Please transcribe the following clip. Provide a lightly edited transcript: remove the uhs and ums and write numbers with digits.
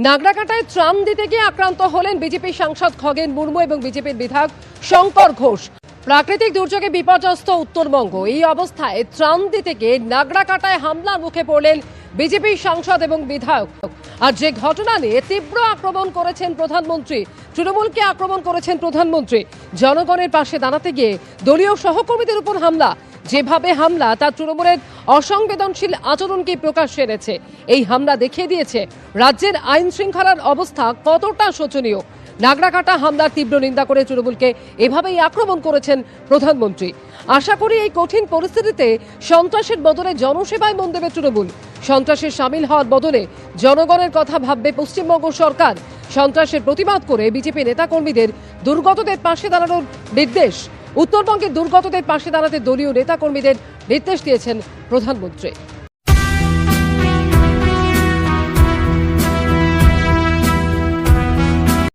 নাগরাকাটায় ত্রাণ দিতে গিয়ে আক্রান্ত হলেন বিজেপি সাংসদ খগেন মুর্মু এবং বিজেপির বিধায়ক শঙ্কর ঘোষ। প্রাকৃতিক দুর্যোগে বিপর্যস্ত উত্তরবঙ্গ, এই অবস্থায় ত্রাণ দিতে গিয়ে নাগরাকাটায় হামলার মুখে পড়লেন বিজেপি সাংসদ এবং বিধায়ক। আর যে ঘটনা নিয়ে তীব্র আক্রমণ করেছেন প্রধানমন্ত্রী, তৃণমূলকে আক্রমণ করেছেন প্রধানমন্ত্রী। জনগণের পাশে দাঁড়াতে গিয়ে দলীয় সহকর্মীদের উপর হামলা, যেভাবে হামলা তা তৃণমূলের অসংবেদনশীল আচরণকে প্রকাশ্যে এনেছে। এই হামলা দেখিয়ে দিয়েছে রাজ্যের আইন শৃঙ্খলার অবস্থা কতটা শোচনীয়। নাগরাকাটা হামলার তীব্র নিন্দা করে তৃণমূলকে এভাবেই আক্রমণ করেছেন প্রধানমন্ত্রী। আশা করি এই কঠিন পরিস্থিতিতে সন্ত্রাসের বদলে জনসেবায় মন দেবে তৃণমূল। সন্ত্রাসে সামিল হওয়ার বদলে জনগণের কথা ভাববে পশ্চিমবঙ্গ সরকার। সন্ত্রাসের প্রতিবাদ করে বিজেপি নেতাকর্মীদের দুর্গতদের পাশে দাঁড়ানোর নির্দেশ। উত্তরবঙ্গের দুর্গতদের পাশে দাঁড়াতে দলীয় নেতাকর্মীদের নির্দেশ দিয়েছেন প্রধানমন্ত্রী।